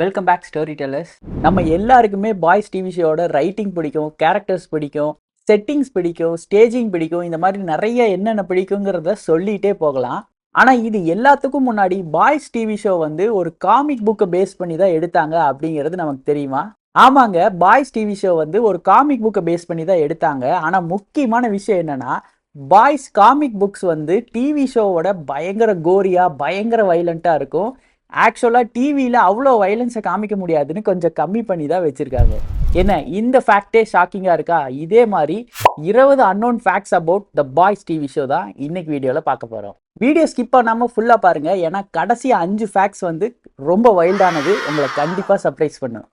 Welcome back story tellers. நம்ம எல்லாருக்குமே boys TV ஷோட writing பிடிக்கும், கேரக்டர்ஸ் பிடிக்கும், செட்டிங்ஸ் பிடிக்கும், ஸ்டேஜிங் பிடிக்கும். இந்த மாதிரி நிறைய என்னென்ன பிடிக்குங்கிறத சொல்லிட்டே போகலாம். ஆனால் இது எல்லாத்துக்கும் முன்னாடி பாய்ஸ் டிவி ஷோ வந்து ஒரு காமிக் புக்கை பேஸ் பண்ணி தான் எடுத்தாங்க அப்படிங்கிறது நமக்கு தெரியுமா? ஆமாங்க, பாய்ஸ் டிவி ஷோ வந்து ஒரு காமிக் புக்கை பேஸ் பண்ணி தான் எடுத்தாங்க. ஆனால் முக்கியமான விஷயம் என்னன்னா, பாய்ஸ் காமிக் புக்ஸ் வந்து டிவி ஷோவோட பயங்கர கோரியா, பயங்கர வைலண்ட்டாக இருக்கும். ஆக்சுவலாக டிவியில் அவ்வளோ வைலன்ஸை காமிக்க முடியாதுன்னு கொஞ்சம் கம்மி பண்ணி தான் வச்சுருக்காங்க. என்ன, இந்த ஃபேக்டே ஷாக்கிங்காக இருக்கா? இதே மாதிரி 20 unknown facts about the boys TV show தான் இன்னைக்கு வீடியோவில் பார்க்க போகிறோம். வீடியோ ஸ்கிப் பண்ணாமல் ஃபுல்லாக பாருங்கள், ஏன்னா கடைசி 5 ஃபேக்ட்ஸ் வந்து ரொம்ப வைல்டானது, உங்களை கண்டிப்பாக சர்ப்ரைஸ் பண்ணும்.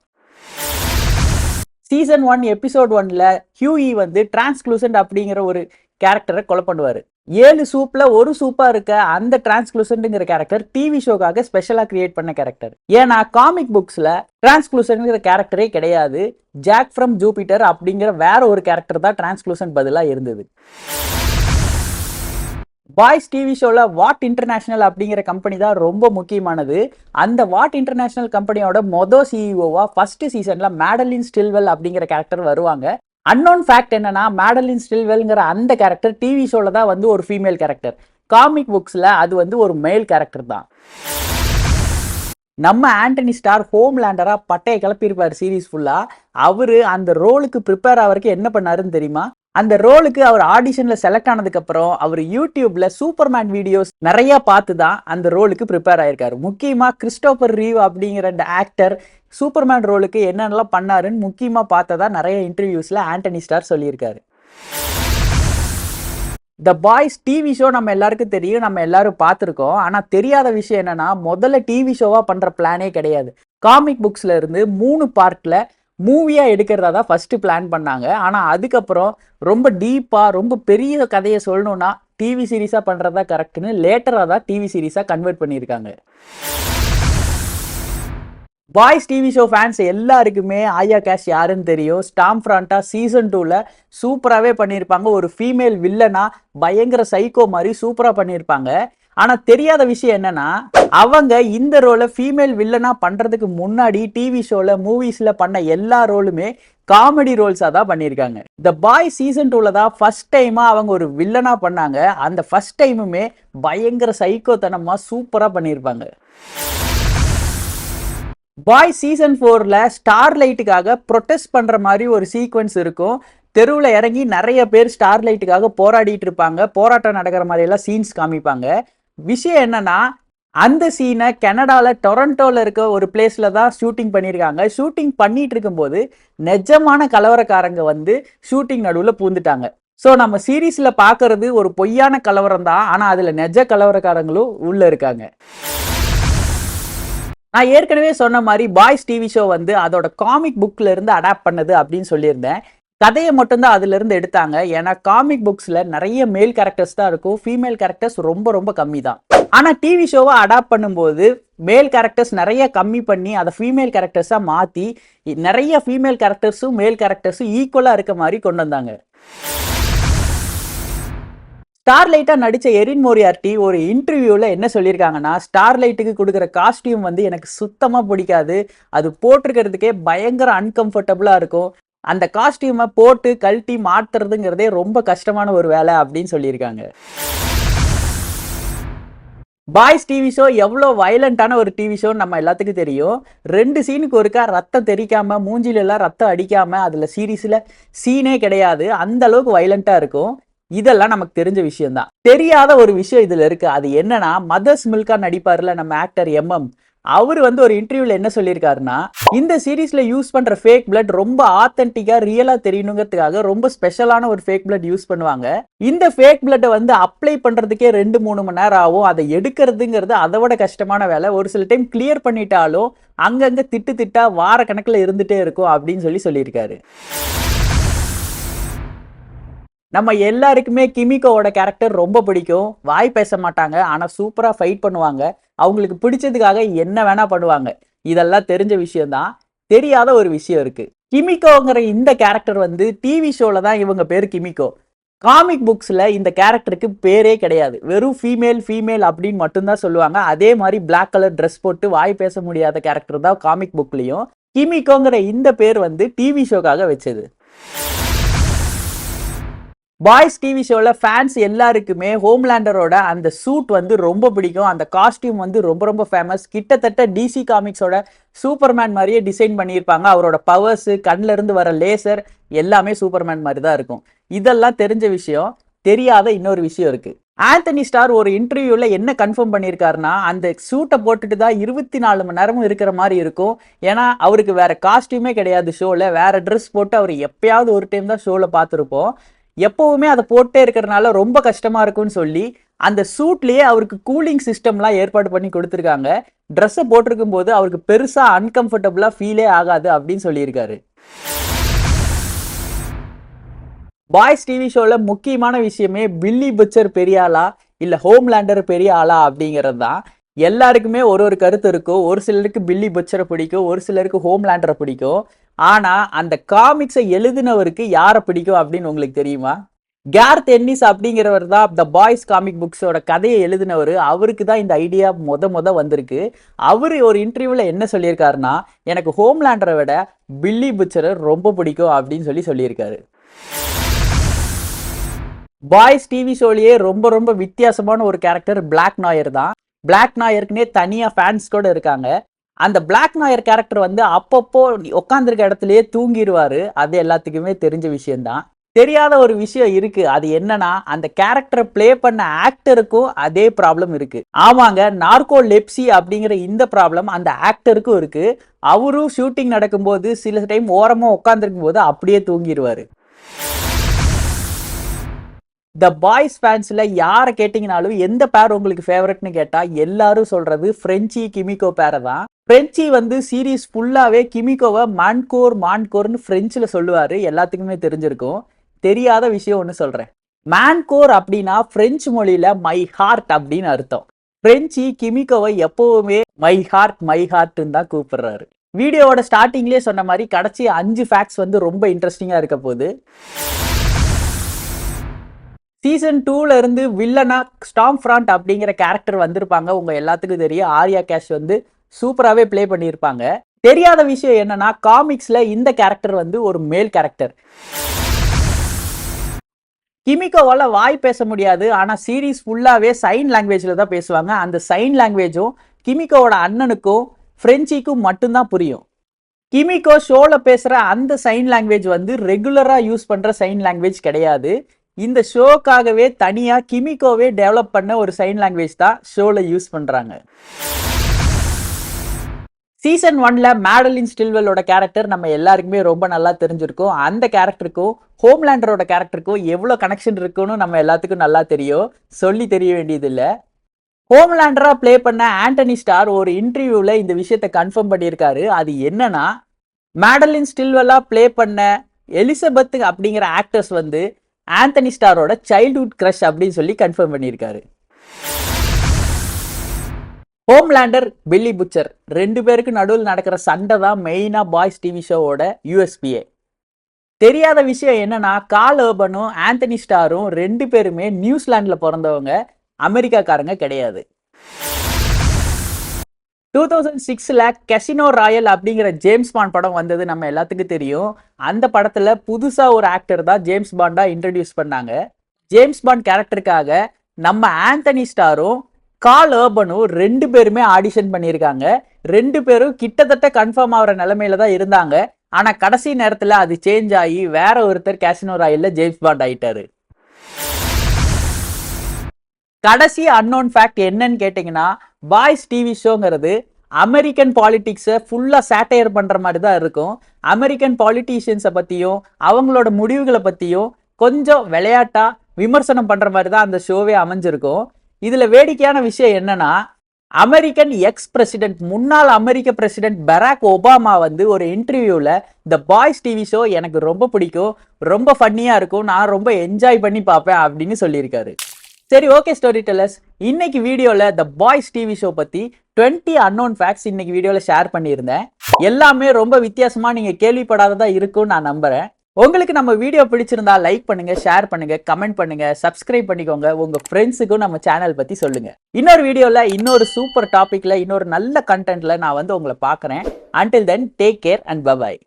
சீசன் 1 எபிசோட் 1ல் ஹியூஇ வந்து டிரான்ஸ்க்ளூசன்ட் அப்படிங்கிற ஒரு கேரக்டரை கொலை பண்ணுவார். 7 சூப்ல ஒரு சூப்பா இருக்க அந்த டிரான்ஸ்க்ளூசன்ட்ங்கிற கேரக்டர் டிவி ஷோக்காக ஸ்பெஷலா கிரியேட் பண்ண கேரக்டர். ஏன்னா காமிக் புக்ஸ்ல டிரான்ஸ்க்ளூசன்ட்ங்கிற கேரக்டரே கிடையாது. ஜாக் ஃப்ரம் ஜூபிட்டர் அப்படிங்கிற வேற ஒரு கேரக்டர் தான் டிரான்ஸ்க்ளூசன்ட் பதிலா இருந்தது. பாய்ஸ் டிவி ஷோல வாட் இன்டர்நேஷனல் அப்படிங்கிற கம்பெனி தான் ரொம்ப முக்கியமானது. அந்த வாட் இன்டர்நேஷனல் கம்பெனியோட மொதல் சிஇஓவா ஃபர்ஸ்ட் சீசன்ல மேடலின் ஸ்டில்வெல் அப்படிங்கிற கேரக்டர் வருவாங்க. அன்னோன் ஃபேக்ட் என்னன்னா, மேடலின் ஸ்டில்வெல்ங்கிற அந்த கேரக்டர் டிவி ஷோல தான் வந்து ஒரு ஃபீமேல் கேரக்டர். காமிக் புக்ஸ்ல அது வந்து ஒரு மேல் கேரக்டர் தான். நம்ம ஆண்டனி ஸ்டார் ஹோம்லேண்டரா பட்டையை கிளப்பியிருப்பார் சீரீஸ் ஃபுல்லா. அவரு அந்த ரோலுக்கு ப்ரிப்பேர் ஆகிறதுக்கு என்ன பண்ணாருன்னு தெரியுமா? அந்த ரோலுக்கு அவர் ஆடிஷன்ல செலக்ட் ஆனதுக்கு அப்புறம் அவர் யூடியூப்ல சூப்பர்மேன் வீடியோஸ் நிறைய பார்த்து தான் அந்த ரோலுக்கு ப்ரிப்பேர் ஆயிருக்காரு. முக்கியமா கிறிஸ்டோபர் ரீவ் அப்படிங்கிற அந்த ஆக்டர் சூப்பர்மேன் ரோலுக்கு என்னென்னலாம் பண்ணாருன்னு முக்கியமா பார்த்ததா நிறைய இன்டர்வியூஸ்ல ஆண்டனி ஸ்டார் சொல்லியிருக்காரு. த பாய்ஸ் டிவி ஷோ நம்ம எல்லாருக்கும் தெரியும், நம்ம எல்லாரும் பார்த்துருக்கோம். ஆனால் தெரியாத விஷயம் என்னன்னா, முதல்ல டிவி ஷோவா பண்ற பிளானே கிடையாது. காமிக் புக்ஸ்ல இருந்து 3 பார்ட்ல மூவியா எடுக்கிறதா தான் ஃபர்ஸ்ட் பிளான் பண்ணாங்க. ஆனால் அதுக்கப்புறம் ரொம்ப டீப்பா ரொம்ப பெரிய கதையை சொல்லணும்னா டிவி சீரீஸா பண்றதா கரெக்ட்னு லேட்டரா தான் டிவி சீரீஸா கன்வெர்ட் பண்ணியிருக்காங்க. பாய்ஸ் டிவி ஷோ ஃபேன்ஸ் எல்லாருக்குமே ஆயா கேஷ் யாருன்னு தெரியும். ஸ்டாம் ஃப்ராண்டா சீசன் 2ல சூப்பராகவே பண்ணியிருப்பாங்க. ஒரு ஃபீமேல் வில்லனா பயங்கர சைக்கோ மாதிரி சூப்பராக பண்ணியிருப்பாங்க. ஆனால் தெரியாத விஷயம் என்னன்னா, அவங்க இந்த ரோலை ஃபீமேல் வில்லனா பண்றதுக்கு முன்னாடி டிவி ஷோல மூவிஸ்ல பண்ண எல்லா ரோலுமே காமெடி ரோல்ஸாக தான் பண்ணியிருக்காங்க. த பாய் சீசன் 2ல தான் ஃபர்ஸ்ட் டைமா அவங்க ஒரு வில்லனா பண்ணாங்க. அந்த ஃபர்ஸ்ட் டைமுமே பயங்கர சைக்கோத்தனமா சூப்பராக பண்ணியிருப்பாங்க. பாய் சீசன் 4ல ஸ்டார்லைட்டுக்காக ப்ரொடெஸ்ட் பண்ற மாதிரி ஒரு சீக்வன்ஸ் இருக்கும். தெருவில் இறங்கி நிறைய பேர் ஸ்டார்லைட்டுக்காக போராடிட்டு இருப்பாங்க. போராட்டம் நடக்கிற மாதிரி எல்லாம் சீன்ஸ் காமிப்பாங்க. விஷயம் என்னன்னா, அந்த சீனை கனடால டொரண்டோல இருக்க ஒரு பிளேஸ்ல தான் ஷூட்டிங் பண்ணியிருக்காங்க. ஷூட்டிங் பண்ணிட்டு இருக்கும்போது நிஜமான கலவரக்காரங்க வந்து ஷூட்டிங் நடுவில் பூந்துட்டாங்க. ஸோ நம்ம சீரீஸ்ல பார்க்கறது ஒரு பொய்யான கலவரம் தான், ஆனால் அதுல நிஜ கலவரக்காரங்களும் உள்ள இருக்காங்க. நான் ஏற்கனவே சொன்ன மாதிரி பாய்ஸ் டிவி ஷோ வந்து அதோட காமிக் புக்ல இருந்து அடாப்ட் பண்ணது அப்படின்னு சொல்லியிருந்தேன். கதையை மட்டும்தான் அதுல இருந்து எடுத்தாங்க. ஏன்னா காமிக் புக்ஸ்ல நிறைய மேல் கேரக்டர்ஸ் தான் இருக்கும், ஃபீமேல் கேரக்டர்ஸ் ரொம்ப ரொம்ப கம்மி தான். ஆனா டிவி ஷோவை அடாப்ட் பண்ணும்போது மேல் கேரக்டர்ஸ் நிறைய கம்மி பண்ணி அதை ஃபீமேல் கேரக்டர்ஸா மாத்தி நிறைய ஃபீமேல் கேரக்டர்ஸும் மேல் கேரக்டர்ஸும் ஈக்குவலா இருக்க மாதிரி கொண்டு வந்தாங்க. ஸ்டார்லைட்டா நடிச்ச எரின் மோரியார்டி ஒரு இன்டர்வியூல என்ன சொல்லியிருக்காங்கன்னா, ஸ்டார்லைட்டுக்கு கொடுக்குற காஸ்டியூம் வந்து எனக்கு சுத்தமா பிடிக்காது. அது போட்டிருக்கிறதுக்கே பயங்கர அன்கம்ஃபர்டபுளா இருக்கும். அந்த காஸ்டியூமை போட்டு கழட்டி மாத்துறதுங்கிறதே ரொம்ப கஷ்டமான ஒரு வேலை அப்படின்னு சொல்லியிருக்காங்க. பாய்ஸ் டிவி ஷோ எவ்வளோ வயலண்டான ஒரு டிவி ஷோன்னு நம்ம எல்லாத்துக்கும் தெரியும். 2 சீனுக்கு ஒருக்கா ரத்தம் தெரிக்காம, மூஞ்சில எல்லாம் ரத்தம் அடிக்காம அதுல சீரீஸ்ல சீனே கிடையாது. அந்த அளவுக்கு வயலண்டா இருக்கும். இதெல்லாம் நமக்கு தெரிஞ்ச விஷயம் தான். தெரியாத ஒரு விஷயம் இதுல இருக்கு. அது என்னன்னா, மதர்ஸ் மில்கா நடிப்பார்ல நம்ம ஆக்டர் எம்எம், அவர் வந்து ஒரு இன்டர்வியூல என்ன சொல்லியிருக்காருன்னா, இந்த சீரீஸ்ல யூஸ் பண்ற ஃபேக் பிளட் ரொம்ப ஆத்தென்டிக்கா ரியலா தெரியணுங்கிறதுக்காக ரொம்ப ஸ்பெஷலான ஒரு ஃபேக் பிளட் யூஸ் பண்ணுவாங்க. இந்த ஃபேக் பிளட்டை வந்து அப்ளை பண்றதுக்கே 2-3 மணி நேரம் ஆகும். அதை எடுக்கிறதுங்கிறது அதை விட கஷ்டமான வேலை. ஒரு சில டைம் கிளியர் பண்ணிட்டாலும் அங்கங்க திட்டா வார கணக்குல இருந்துட்டே இருக்கும் அப்படின்னு சொல்லியிருக்காரு. நம்ம எல்லாருக்குமே கிமிகோவோட கேரக்டர் ரொம்ப பிடிக்கும். வாய் பேச மாட்டாங்க, ஆனா சூப்பரா ஃபைட் பண்ணுவாங்க. அவங்களுக்கு பிடிச்சதுக்காக என்ன வேணா பண்ணுவாங்க. இதெல்லாம் தெரிஞ்ச விஷயம் தான். தெரியாத ஒரு விஷயம் இருக்கு. கிமிகோங்கிற இந்த கேரக்டர் வந்து டிவி ஷோல தான் இவங்க பேரு கிமிகோ. காமிக் புக்ஸ்ல இந்த கேரக்டருக்கு பேரே கிடையாது. வெறும் ஃபீமேல் அப்படின்னு மட்டும்தான் சொல்லுவாங்க. அதே மாதிரி பிளாக் கலர் ட்ரெஸ் போட்டு வாய் பேச முடியாத கேரக்டர் தான் காமிக் புக்லயும். கிமிகோங்கிற இந்த பேர் வந்து டிவி ஷோக்காக வச்சது. பாய்ஸ் டிவி ஷோல ஃபேன்ஸ் எல்லாருக்குமே ஹோம்லேண்டரோட அந்த சூட் வந்து ரொம்ப பிடிக்கும். அந்த காஸ்டியூம் வந்து ரொம்ப ரொம்ப ஃபேமஸ். கிட்டத்தட்ட டிசி காமிக்ஸோட சூப்பர்மேன் மாதிரியே டிசைன் பண்ணியிருப்பாங்க. அவரோட பவர்ஸ், கண்ணில இருந்து வர லேசர் எல்லாமே சூப்பர்மேன் மாதிரி தான் இருக்கும். இதெல்லாம் தெரிஞ்ச விஷயம். தெரியாத இன்னொரு விஷயம் இருக்கு. ஆந்தனி ஸ்டார் ஒரு இன்டர்வியூல என்ன கன்ஃபார்ம் பண்ணியிருக்காருன்னா, அந்த சூட்டை போட்டுட்டு தான் 24 மணி நேரமும் இருக்கிற மாதிரி இருக்கும். ஏன்னா அவருக்கு வேற காஸ்டியூமே கிடையாது ஷோல. வேற ட்ரெஸ் போட்டு அவர் எப்பயாவது ஒரு டைம் தான் ஷோல பார்த்துருப்போம். எப்பவுமே அதை போட்டே இருக்கிறதுனால ரொம்ப கஷ்டமா இருக்கும்னு சொல்லி அந்த சூட்லயே அவருக்கு கூலிங் சிஸ்டம்லாம் ஏற்பாடு பண்ணி கொடுத்துருக்காங்க. ட்ரெஸ்ஸை போட்டிருக்கும் போது அவருக்கு பெருசா அன்கம்ஃபர்டபுளா ஃபீலே ஆகாது அப்படின்னு சொல்லியிருக்காரு. பாய்ஸ் டிவி ஷோல முக்கியமான விஷயமே பில்லி புச்சர் பெரிய ஆளா இல்ல ஹோம்லேண்டர் பெரிய ஆளா அப்படிங்கிறது தான். எல்லாருக்குமே ஒரு கருத்து இருக்கும். ஒரு சிலருக்கு பில்லி புச்சரை பிடிக்கும், ஒரு சிலருக்கு ஹோம்லேண்டரை பிடிக்கும். ஆனா அந்த காமிக்ஸை எழுதினவருக்கு யாரை பிடிக்கும் அப்படின்னு உங்களுக்கு தெரியுமா? கேர்த் என்னிஸ் அப்படிங்கிறவர் தான் த பாய்ஸ் காமிக் புக்ஸோட கதையை எழுதினவர். அவருக்கு தான் இந்த ஐடியா முத வந்திருக்கு. அவரு ஒரு இன்டர்வியூல என்ன சொல்லியிருக்காருன்னா, எனக்கு ஹோம்லேண்டரை விட பில்லி புச்சரை ரொம்ப பிடிக்கும் அப்படின்னு சொல்லியிருக்காரு. பாய்ஸ் டிவி ஷோலயே ரொம்ப வித்தியாசமான ஒரு கேரக்டர் பிளாக் நாயர் தான். பிளாக் நாயருக்குனே தனியா ஃபேன்ஸ் கூட இருக்காங்க. அந்த பிளாக் நாயர் கேரக்டர் வந்து அப்பப்போ உட்காந்துருக்க இடத்துலயே தூங்கிடுவாரு. அது எல்லாத்துக்குமே தெரிஞ்ச விஷயம்தான். தெரியாத ஒரு விஷயம் இருக்கு. அது என்னன்னா, அந்த கேரக்டரை பிளே பண்ண ஆக்டருக்கும் அதே ப்ராப்ளம் இருக்கு. ஆமாங்க, நார்கோலெப்சி அப்படிங்கிற இந்த ப்ராப்ளம் அந்த ஆக்டருக்கும் இருக்கு. அவரும் ஷூட்டிங் நடக்கும்போது சில டைம் ஓரமா உட்காந்துருக்கும் போது அப்படியே தூங்கிடுவாரு. த பாய்ஸ் ஃபேன்ஸ்ல யாரை கேட்டீங்கனாலும் எந்த பேர் உங்களுக்கு ஃபேவரட்னு கேட்டா எல்லாரும் சொல்றது ஃப்ரெஞ்சி கிமிகோ பேரை தான். ஃப்ரெஞ்சி வந்து சீரீஸ் ஃபுல்லாவே கிமிகோவை மான்கோர்னு பிரெஞ்சுல சொல்லுவாரு. எல்லாத்துக்குமே தெரிஞ்சிருக்கும். தெரியாத விஷயம் ஒன்று சொல்றேன். மான்கோர் அப்படின்னா பிரெஞ்சு மொழியில மை ஹார்ட் அப்படின்னு அர்த்தம். பிரெஞ்சி கிமிகோவை எப்பவுமே மை ஹார்ட்ன்னு தான் கூப்பிடுறாரு. வீடியோவோட ஸ்டார்டிங்லேயே சொன்ன மாதிரி கடைசி 5 ஃபேக்ட்ஸ் வந்து ரொம்ப இன்ட்ரெஸ்டிங்கா இருக்க போகுது. சீசன் 2ல இருந்து வில்லனா ஸ்டாம் ஃப்ராண்ட் அப்படிங்கிற கேரக்டர் வந்திருப்பாங்க. உங்க எல்லாத்துக்கும் தெரியும். ஆர்யா கேஷ் வந்து சூப்பராகவே பிளே பண்ணியிருப்பாங்க. தெரியாத விஷயம் என்னன்னா, காமிக்ஸ்ல இந்த கேரக்டர் வந்து ஒரு மேல் கேரக்டர். கிமிகோவால வாய் பேச முடியாது. ஆனா சீரீஸ் ஃபுல்லாவே சைன் லாங்குவேஜ்ல தான் பேசுவாங்க. அந்த சைன் லாங்குவேஜும் கிமிகோவோட அண்ணனுக்கும் ஃப்ரெஞ்சிக்கும் மட்டும்தான் புரியும். கிமிகோ ஷோல பேசுற அந்த சைன் லாங்குவேஜ் வந்து ரெகுலரா யூஸ் பண்ற சைன் லாங்குவேஜ் கிடையாது. இந்த ஷோக்காகவே தனியா கிமிகோவே டெவலப் பண்ண ஒரு சைன் லாங்குவேஜ் தான் ஷோல யூஸ் பண்றாங்க. சீசன் 1ல மேடலின் ஸ்டில்வெல்லோட கேரக்டர் நம்ம எல்லாருக்குமே ரொம்ப நல்லா தெரிஞ்சிருக்கும். அந்த கேரக்டருக்கும் ஹோம்லேண்டரோட கேரக்டருக்கும் எவ்வளவு கனெக்ஷன் இருக்குன்னு நம்ம எல்லாத்துக்கும் நல்லா தெரியும். சொல்லி தெரிய வேண்டியது இல்ல. ஹோம்லேண்டரா பிளே பண்ண ஆண்டனி ஸ்டார் ஒரு இன்டர்வியூல இந்த விஷயத்தை கன்ஃபார்ம் பண்ணியிருக்காரு. அது என்னன்னா, மேடலின் ஸ்டில்வெல்லா பிளே பண்ண எலிசபெத் அப்படிங்கிற ஆக்டர்ஸ் வந்து ஆந்தனி ஸ்டாரோட சைல்ட்ஹுட் கிரஷ் அப்படின்னு சொல்லி கன்ஃபார்ம் பண்ணியிருக்காரு. ஹோம்லேண்டர், பில்லி புச்சர் 2 பேருக்கு நடுவில் நடக்கிற சண்டை தான் மெயினா பாய்ஸ் டிவி ஷோவோட யூஎஸ்பிஏ. தெரியாத விஷயம் என்னன்னா, கால் ஏர்பனும் ஆந்தனி ஸ்டாரும் 2 பேருமே நியூசிலாந்துல பிறந்தவங்க, அமெரிக்காக்காரங்க கிடையாது. 2006ல கசினோ ராயல் அப்படிங்கிற ஜேம்ஸ் பாண்ட் படம் வந்தது நம்ம எல்லாத்துக்கும் தெரியும். அந்த படத்துல புதுசா ஒரு ஆக்டர் தான் ஜேம்ஸ் பாண்டா இன்ட்ரடியூஸ் பண்ணாங்க. ஜேம்ஸ் பாண்ட் கேரக்டருக்காக நம்ம ஆந்தனி ஸ்டாரும் கால் ஏர்பனும் 2 பேருமே ஆடிஷன் பண்ணியிருக்காங்க. 2 பேரும் கிட்டத்தட்ட கன்ஃபார்ம் ஆகிற நிலைமையில தான் இருந்தாங்க. ஆனா கடைசி நேரத்துல அது சேஞ்ச் ஆகி வேற ஒருத்தர் கசினோ ராயல்ல ஜேம்ஸ் பாண்ட் ஆயிட்டாரு. கடைசி அன்னோன் ஃபேக்ட் என்னன்னு கேட்டீங்கன்னா, பாய்ஸ் டிவி ஷோங்கிறது அமெரிக்கன் பாலிடிக்ஸை ஃபுல்லா சேட்டையர் பண்ற மாதிரி தான் இருக்கும். அமெரிக்கன் பாலிட்டிஷியன்ஸை பத்தியும் அவங்களோட முடிவுகளை பத்தியும் கொஞ்சம் விளையாட்டா விமர்சனம் பண்ற மாதிரி தான் அந்த ஷோவே அமைஞ்சிருக்கும். இதுல வேடிக்கையான விஷயம் என்னன்னா, அமெரிக்கன் எக்ஸ் பிரசிடென்ட், முன்னாள் அமெரிக்க பிரசிடென்ட் பராக் ஒபாமா வந்து ஒரு இன்டர்வியூல த பாய்ஸ் டிவி ஷோ எனக்கு ரொம்ப பிடிக்கும், ரொம்ப ஃபன்னியா இருக்கும், நான் ரொம்ப என்ஜாய் பண்ணி பார்ப்பேன் அப்படின்னு சொல்லியிருக்காரு. சரி, ஓகே ஸ்டோரி டெல்லர்ஸ், இன்னைக்கு வீடியோல த பாய்ஸ் டிவி ஷோ பத்தி 20 அன்னோன் ஃபேக்ட்ஸ் இன்னைக்கு வீடியோல ஷேர் பண்ணியிருந்தேன். எல்லாமே ரொம்ப வித்தியாசமா நீங்க கேள்விப்படாததா இருக்கும்னு நான் நம்புறேன். உங்களுக்கு நம்ம வீடியோ பிடிச்சிருந்தா லைக் பண்ணுங்க, ஷேர் பண்ணுங்க, கமெண்ட் பண்ணுங்க, சப்ஸ்கிரைப் பண்ணிக்கோங்க. உங்க ஃப்ரெண்ட்ஸுக்கும் நம்ம சேனல் பத்தி சொல்லுங்க. இன்னொரு வீடியோல இன்னொரு சூப்பர் டாபிக்ல இன்னொரு நல்ல கண்டென்ட்ல நான் வந்து உங்களை பார்க்கறேன். Until then, take care and bye bye.